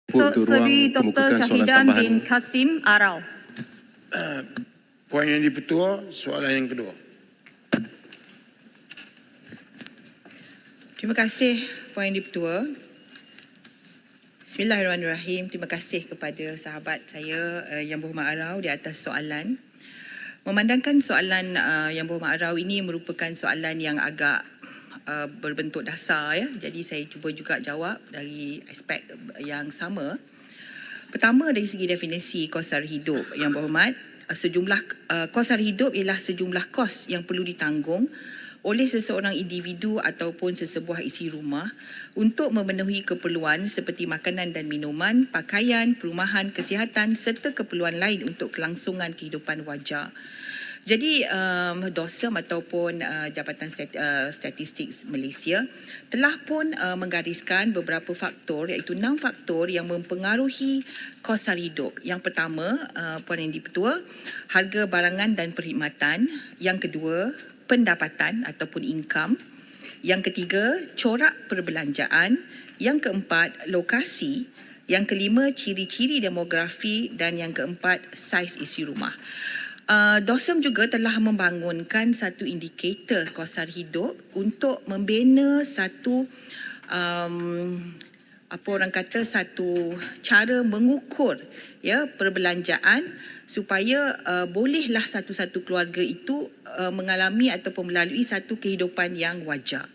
Untuk Seri ruang Dr. kemukakan soalan Syahidan tambahan. bin Kasim Arau. Puan Yang di-Pertua, soalan yang kedua. Terima kasih Puan Yang di-Pertua. Bismillahirrahmanirrahim. Terima kasih kepada sahabat saya Yang Berhormat Arau di atas soalan. Memandangkan soalan Yang Berhormat Arau ini merupakan soalan yang agak berbentuk dasar ya. Jadi saya cuba juga jawab dari aspek yang sama. Pertama dari segi definisi kos sara hidup Yang Berhormat, sejumlah kos sara hidup ialah sejumlah kos yang perlu ditanggung oleh seseorang individu ataupun sesebuah isi rumah untuk memenuhi keperluan seperti makanan dan minuman, pakaian, perumahan, kesihatan serta keperluan lain untuk kelangsungan kehidupan wajar. Jadi DOSM ataupun Jabatan Statistik Malaysia telah pun menggariskan beberapa faktor iaitu 6 faktor yang mempengaruhi kos sara hidup. Yang pertama, Puan Yang di-Pertua, harga barangan dan perkhidmatan. Yang kedua, pendapatan ataupun income. Yang ketiga, corak perbelanjaan. Yang keempat, lokasi. Yang kelima, ciri-ciri demografi. Dan yang keempat, saiz isi rumah. DOSM juga telah membangunkan satu indikator kos sara hidup untuk membina satu satu cara mengukur ya perbelanjaan supaya bolehlah satu-satu keluarga itu mengalami ataupun melalui satu kehidupan yang wajar.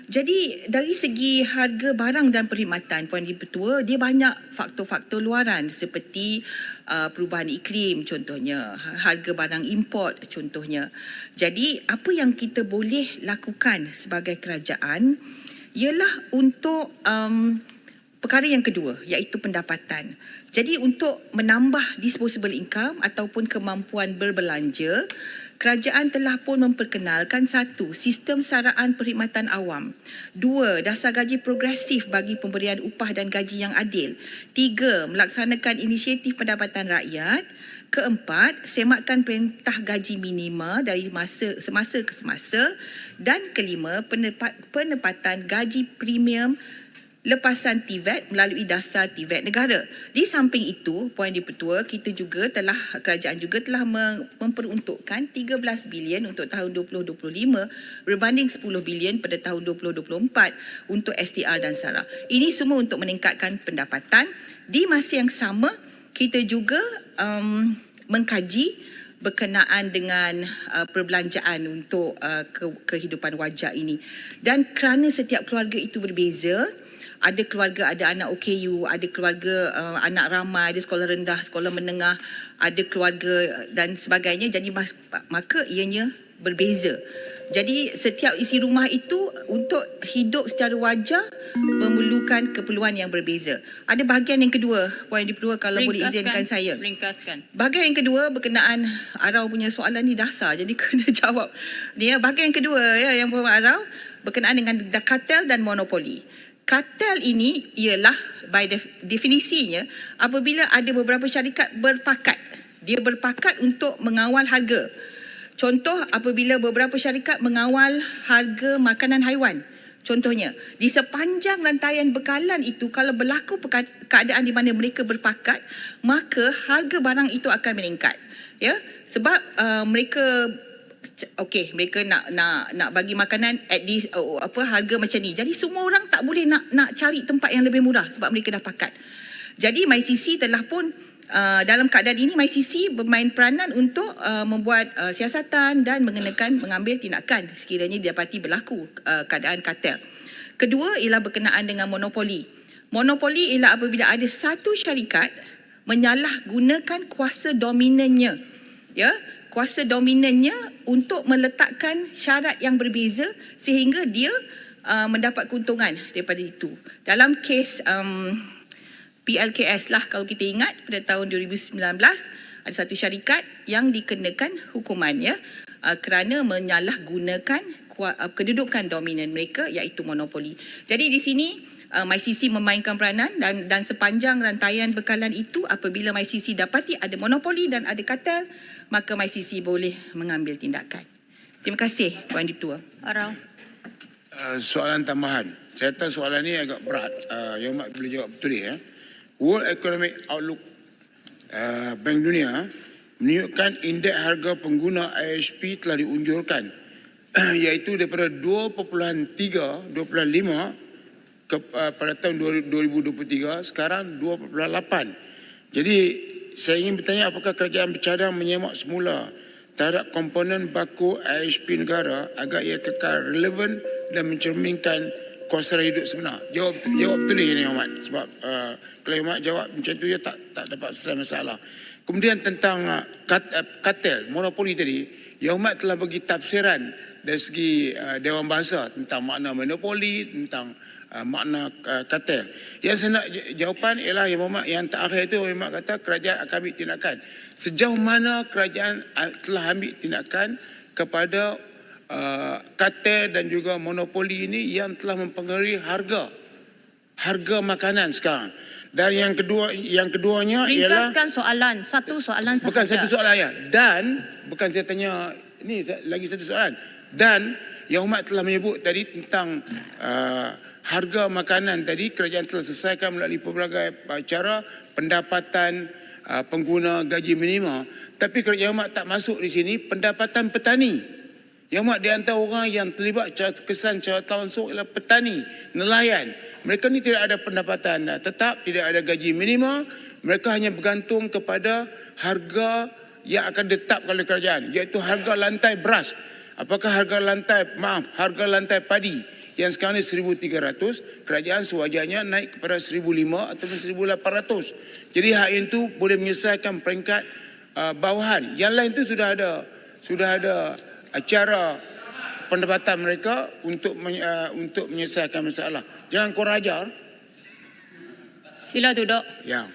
Jadi dari segi harga barang dan perkhidmatan Puan di-Pertua, dia banyak faktor-faktor luaran seperti perubahan iklim contohnya, harga barang import contohnya. Jadi apa yang kita boleh lakukan sebagai kerajaan ialah untuk perkara yang kedua iaitu pendapatan. Jadi untuk menambah disposable income ataupun kemampuan berbelanja, kerajaan telah pun memperkenalkan 1. Sistem saraan perkhidmatan awam. 2. Dasar gaji progresif bagi pemberian upah dan gaji yang adil. 3. Melaksanakan inisiatif pendapatan rakyat. 4. Semakan perintah gaji minima dari semasa ke semasa. Dan 5. Penempatan gaji premium lepasan TVET melalui dasar TVET negara. Di samping itu, Puan di-Pertua, kerajaan juga telah memperuntukkan 13 bilion untuk tahun 2025 berbanding 10 bilion pada tahun 2024 untuk STR dan SARA. Ini semua untuk meningkatkan pendapatan. Di masa yang sama, kita juga mengkaji berkenaan dengan perbelanjaan untuk kehidupan wajar ini. Dan kerana setiap keluarga itu berbeza, ada keluarga ada anak OKU, ada keluarga anak ramai, ada sekolah rendah, sekolah menengah, ada keluarga dan sebagainya. Jadi maka ianya berbeza. Jadi setiap isi rumah itu untuk hidup secara wajar memerlukan keperluan yang berbeza. Ada bahagian yang kedua, Puan di-Pertua kalau boleh izinkan saya. Ringkaskan. Bahagian yang kedua berkenaan Arau punya soalan ni dasar jadi kena jawab. Dia bahagian yang kedua ya yang Puan Arau berkenaan dengan kartel dan monopoli. Kartel ini ialah by definisinya apabila ada beberapa syarikat berpakat. Dia berpakat untuk mengawal harga. Contoh apabila beberapa syarikat mengawal harga makanan haiwan. Contohnya, di sepanjang rantaian bekalan itu kalau berlaku keadaan di mana mereka berpakat, maka harga barang itu akan meningkat. Ya, sebab mereka nak bagi makanan at this harga macam ni. Jadi semua orang tak boleh nak cari tempat yang lebih murah sebab mereka dah pakat. Jadi MyCC telah pun dalam keadaan ini MyCC bermain peranan untuk membuat siasatan dan mengambil tindakan sekiranya didapati berlaku keadaan kartel. Kedua ialah berkenaan dengan monopoli. Monopoli ialah apabila ada satu syarikat menyalahgunakan kuasa dominannya. Ya, kuasa dominannya untuk meletakkan syarat yang berbeza sehingga dia mendapat keuntungan daripada itu. Dalam kes PLKS lah kalau kita ingat pada tahun 2019 ada satu syarikat yang dikenakan hukuman ya kerana menyalahgunakan kedudukan dominan mereka iaitu monopoli. Jadi di sini MyCC memainkan peranan dan sepanjang rantaian bekalan itu apabila MyCC dapati ada monopoli dan ada kartel, maka MyCC boleh mengambil tindakan. Terima kasih Puan di-Pertua. Arau. Soalan tambahan. Saya tahu soalan ni agak berat. Yang Mak boleh jawab betul ya. World Economic Outlook Bank Dunia menunjukkan indeks harga pengguna ISP telah diunjurkan iaitu daripada 2.3, 2.5 pada tahun 2023 sekarang 2.8. Jadi saya ingin bertanya apakah kerajaan bercadang menyemak semula terhadap komponen baku ISP negara agar ia kekal relevan dan mencerminkan kos hidup sebenar. Jawab tulis ni Ahmad, sebab kalau Ahmad jawab macam tu dia tak dapat selesai masalah. Kemudian tentang kartel monopoli tadi, Ahmad telah bagi tafsiran dari segi Dewan Bahasa tentang makna monopoli, tentang makna kartel. Yang saya nak jawapan ialah yang terakhir itu Ahmad kata kerajaan akan ambil tindakan. Sejauh mana kerajaan telah ambil tindakan kepada kartel dan juga monopoli ini yang telah mempengaruhi harga makanan sekarang. Dan yang keduanya ialah ringkaskan soalan, satu soalan sahaja. Bukan satu soalan ya. Dan bukan saya tanya ini lagi satu soalan. Dan yang Umat telah menyebut tadi tentang harga makanan tadi, kerajaan telah selesaikan melalui pelbagai cara pendapatan pengguna gaji minima. Tapi kerajaan Umat tak masuk di sini pendapatan petani. Yang Umat di antara orang yang terlibat kesan secara langsung ialah petani, nelayan. Mereka ni tidak ada pendapatan tetap, tidak ada gaji minima. Mereka hanya bergantung kepada harga yang akan ditetapkan oleh kerajaan, iaitu harga lantai beras. Apakah harga lantai padi yang sekarang ni 1,300, kerajaan sewajarnya naik kepada 1,500 ataupun 1,800. Jadi hak itu boleh menyelesaikan peringkat bawahan. Yang lain itu sudah ada cara pendapatan mereka untuk menyelesaikan masalah. Jangan korang ajar. Sila duduk. Ya.